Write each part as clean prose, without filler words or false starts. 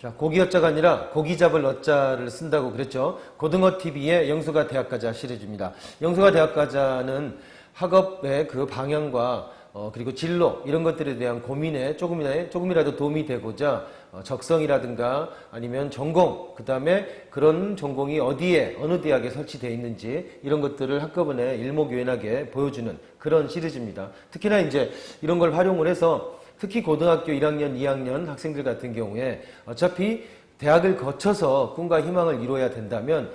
자, 고기어자가 아니라 고기 잡을 어자를 쓴다고 그랬죠. 고등어TV의 영수가 대학가자 시리즈입니다. 영수가 대학가자는 학업의 그 방향과 그리고 진로 이런 것들에 대한 고민에 조금이라도 도움이 되고자 적성이라든가 아니면 전공, 그 다음에 그런 전공이 어디에 어느 대학에 설치되어 있는지 이런 것들을 한꺼번에 일목요연하게 보여주는 그런 시리즈입니다. 특히나 이제 이런 걸 활용을 해서 특히 고등학교 1학년, 2학년 학생들 같은 경우에 어차피 대학을 거쳐서 꿈과 희망을 이뤄야 된다면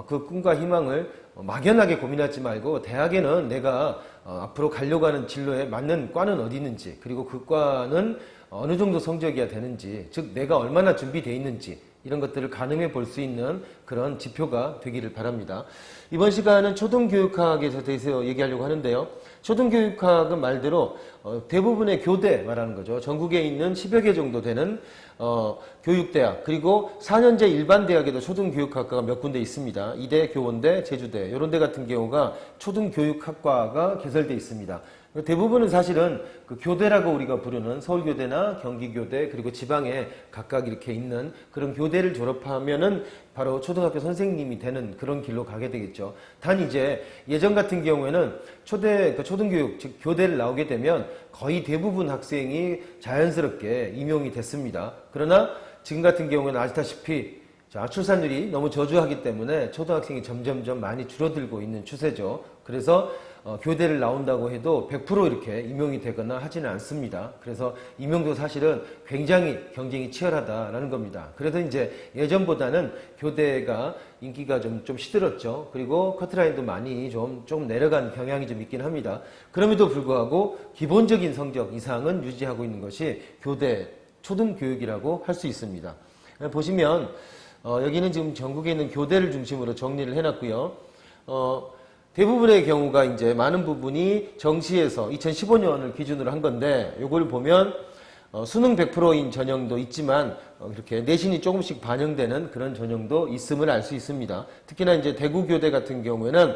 그 꿈과 희망을 막연하게 고민하지 말고 대학에는 내가 앞으로 가려고 하는 진로에 맞는 과는 어디 있는지, 그리고 그 과는 어느 정도 성적이어야 되는지, 즉 내가 얼마나 준비되어 있는지 이런 것들을 가늠해 볼 수 있는 그런 지표가 되기를 바랍니다. 이번 시간은 초등교육학에 대해서 얘기하려고 하는데요. 초등교육학은 말대로 대부분의 교대 말하는 거죠. 전국에 있는 10여 개 정도 되는 교육대학, 그리고 4년제 일반대학에도 초등교육학과가 몇 군데 있습니다. 이대, 교원대, 제주대 이런 데 같은 경우가 초등교육학과가 개설되어 있습니다. 대부분은 사실은 그 교대라고 우리가 부르는 서울교대나 경기교대, 그리고 지방에 각각 이렇게 있는 그런 교대를 졸업하면은 바로 초등학교 선생님이 되는 그런 길로 가게 되겠죠. 단 이제 예전 같은 경우에는 초등교육, 즉 교대를 나오게 되면 거의 대부분 학생이 자연스럽게 임용이 됐습니다. 그러나 지금 같은 경우에는 아시다시피 출산율이 너무 저조하기 때문에 초등학생이 점점점 많이 줄어들고 있는 추세죠. 그래서 교대를 나온다고 해도 100% 이렇게 임용이 되거나 하지는 않습니다. 그래서 임용도 사실은 굉장히 경쟁이 치열하다라는 겁니다. 그래도 이제 예전보다는 교대가 인기가 좀 시들었죠. 그리고 커트라인도 많이 좀 내려간 경향이 좀 있긴 합니다. 그럼에도 불구하고 기본적인 성적 이상은 유지하고 있는 것이 교대 초등교육이라고 할 수 있습니다. 보시면 여기는 지금 전국에 있는 교대를 중심으로 정리를 해놨고요. 대부분의 경우가 이제 많은 부분이 정시에서 2015년을 기준으로 한 건데, 요걸 보면 수능 100%인 전형도 있지만 이렇게 내신이 조금씩 반영되는 그런 전형도 있음을 알 수 있습니다. 특히나 이제 대구교대 같은 경우에는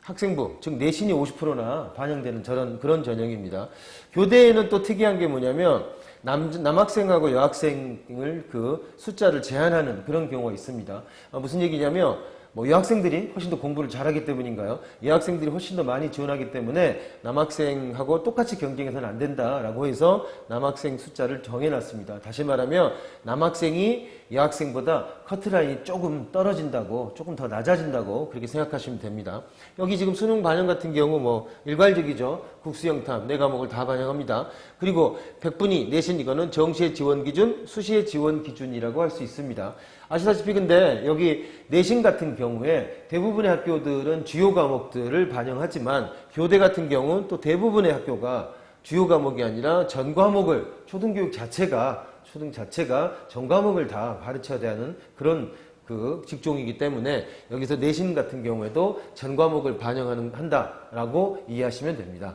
학생부, 즉 내신이 50%나 반영되는 그런 전형입니다. 교대에는 또 특이한 게 뭐냐면 남학생하고 여학생을 그 숫자를 제한하는 그런 경우가 있습니다. 무슨 얘기냐면 여학생들이 훨씬 더 공부를 잘하기 때문인가요? 여학생들이 훨씬 더 많이 지원하기 때문에 남학생하고 똑같이 경쟁해서는 안 된다라고 해서 남학생 숫자를 정해놨습니다. 다시 말하면 남학생이 여학생보다 커트라인이 조금 떨어진다고, 조금 더 낮아진다고 그렇게 생각하시면 됩니다. 여기 지금 수능 반영 같은 경우 일괄적이죠. 국수영탐 4과목을 다 반영합니다. 그리고 100분위 내신, 이거는 정시의 지원 기준, 수시의 지원 기준이라고 할 수 있습니다. 아시다시피 근데 여기 내신 같은 경우에 대부분의 학교들은 주요 과목들을 반영하지만 교대 같은 경우는 또 대부분의 학교가 주요 과목이 아니라 전 과목을, 초등 자체가 전 과목을 다 가르쳐야 하는 그런 그 직종이기 때문에 여기서 내신 같은 경우에도 전 과목을 반영한다라고 이해하시면 됩니다.